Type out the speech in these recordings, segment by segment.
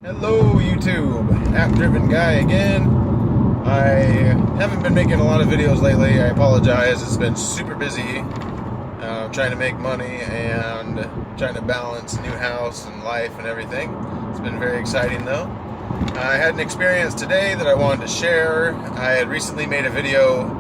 Hello YouTube, app driven guy again. I haven't been making a lot of videos lately. I apologize. It's been super busy trying to make money and trying to balance new house and life and everything. It's been very exciting though. I had an experience today that I wanted to share. I had recently made a video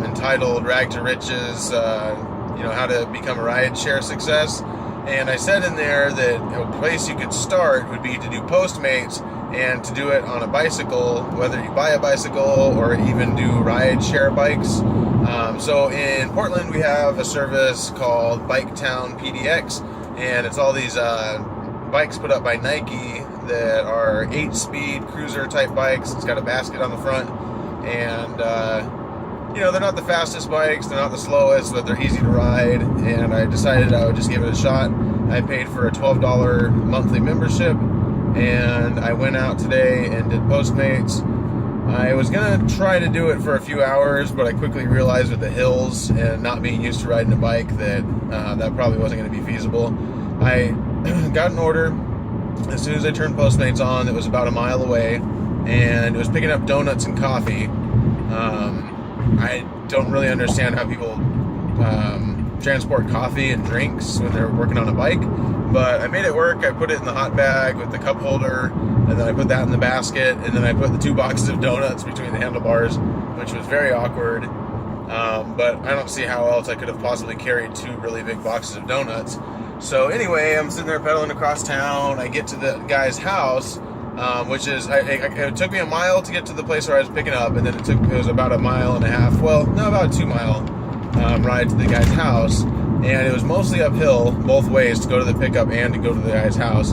entitled Rag to Riches, how to become a ride share success. And I said in there that a place you could start would be to do Postmates and to do it on a bicycle, whether you buy a bicycle or even do ride share bikes. So in Portland, we have a service called Biketown PDX, and it's all these bikes put up by Nike that are 8-speed cruiser type bikes. It's got a basket on the front, and they're not the fastest bikes, they're not the slowest, but they're easy to ride, and I decided I would just give it a shot. I paid for a $12 monthly membership, and I went out today and did Postmates. I was going to try to do it for a few hours, but I quickly realized with the hills and not being used to riding a bike that that probably wasn't going to be feasible. I got an order as soon as I turned Postmates on. It was about a mile away, and it was picking up donuts and coffee. I don't really understand how people transport coffee and drinks when they're working on a bike, but I made it work. I put it in the hot bag with the cup holder, and then I put that in the basket, and then I put the 2 boxes of donuts between the handlebars, which was very awkward, but I don't see how else I could have possibly carried 2 really big boxes of donuts. So anyway, I'm sitting there pedaling across town. I get to the guy's house, which is, it took me a mile to get to the place where I was picking up, and then it was about a mile and a half, about a 2-mile ride to the guy's house, and it was mostly uphill both ways to go to the pickup and to go to the guy's house.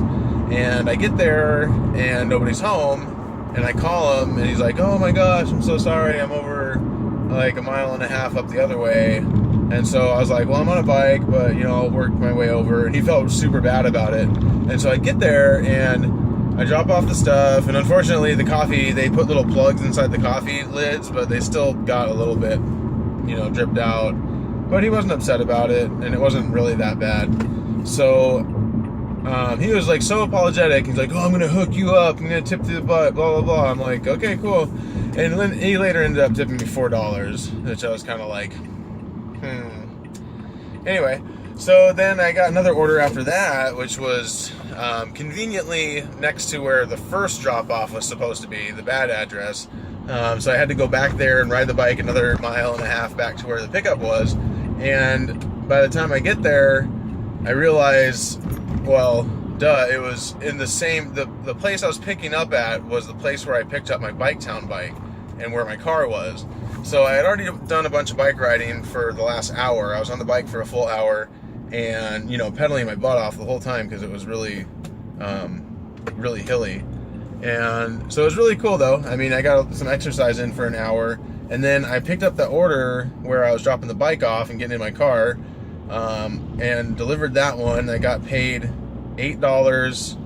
And I get there and nobody's home, and I call him, and he's like, "Oh my gosh, I'm so sorry, I'm over like a mile and a half up the other way." And so I was like, "Well, I'm on a bike, but I'll work my way over." And he felt super bad about it. And so I get there and I drop off the stuff, and unfortunately the coffee, they put little plugs inside the coffee lids, but they still got a little bit, dripped out. But he wasn't upset about it, and it wasn't really that bad. So he was like so apologetic. He's like, "Oh, I'm gonna hook you up, I'm gonna tip to the butt, blah blah blah." I'm like, "Okay, cool." And then he later ended up tipping me $4, which I was kind of like, Anyway, so then I got another order after that, which was conveniently next to where the first drop-off was supposed to be, the bad address. So I had to go back there and ride the bike another mile and a half back to where the pickup was. And by the time I get there, I realize, it was in the same, the place I was picking up at was the place where I picked up my Biketown bike and where my car was. So I had already done a bunch of bike riding for the last hour. I was on the bike for a full hour and, pedaling my butt off the whole time because it was really, really hilly. And so it was really cool though. I mean, I got some exercise in for an hour, and then I picked up the order where I was dropping the bike off and getting in my car, and delivered that one. I got paid $8,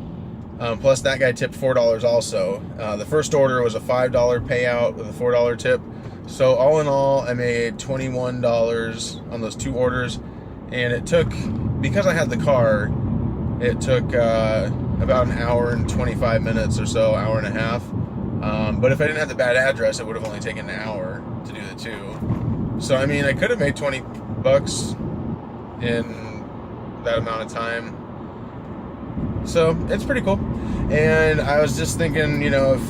plus that guy tipped $4 also. The first order was a $5 payout with a $4 tip. So all in all, I made $21 on those 2 orders, and it took, because I had the car, it took about an hour and 25 minutes or so, hour and a half. But if I didn't have the bad address, it would have only taken an hour to do the 2. So I mean, I could have made $20 in that amount of time. So it's pretty cool. And I was just thinking, if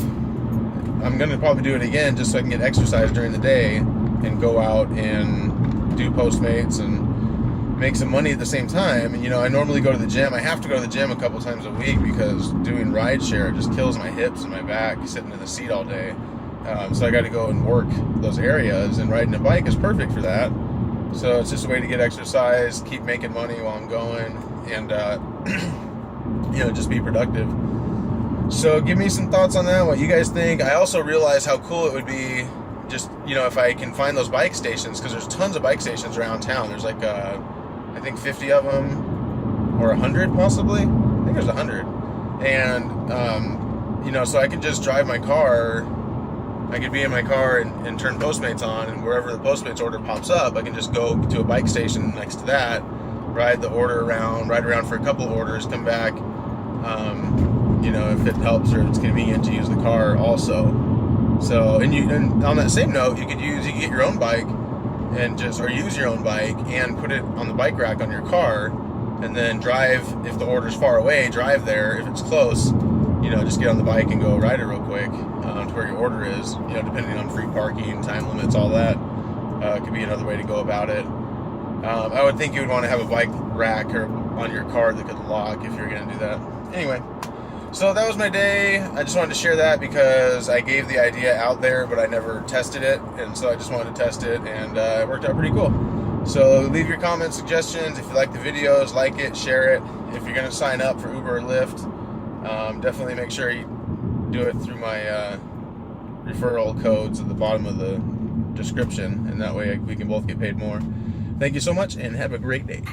I'm gonna probably do it again just so I can get exercise during the day and go out and do Postmates and make some money at the same time. And I normally go to the gym. I have to go to the gym a couple times a week because doing rideshare just kills my hips and my back sitting in the seat all day. So I got to go and work those areas, and riding a bike is perfect for that. So it's just a way to get exercise, keep making money while I'm going, and just be productive. So give me some thoughts on that, what you guys think. I also realized how cool it would be just, if I can find those bike stations, because there's tons of bike stations around town. There's like, I think 50 of them, or 100 possibly. I think there's 100. And, so I could just drive my car. I could be in my car and turn Postmates on, and wherever the Postmates order pops up, I can just go to a bike station next to that, ride the order around, ride around for a couple of orders, come back, you know, if it helps or it's convenient to use the car also. So, and on that same note, you could get your own bike and or use your own bike and put it on the bike rack on your car, and then drive, if the order's far away, drive there. If it's close, you know, just get on the bike and go ride it real quick to where your order is, you know, depending on free parking, time limits, all that. Could be another way to go about it. I would think you would want to have a bike rack or on your car that could lock if you're going to do that. Anyway, so that was my day. I just wanted to share that because I gave the idea out there, but I never tested it, and so I just wanted to test it, and it worked out pretty cool. So leave your comments, suggestions. If you like the videos, like it, share it. If you're going to sign up for Uber or Lyft, definitely make sure you do it through my referral codes at the bottom of the description, and that way we can both get paid more. Thank you so much, and have a great day.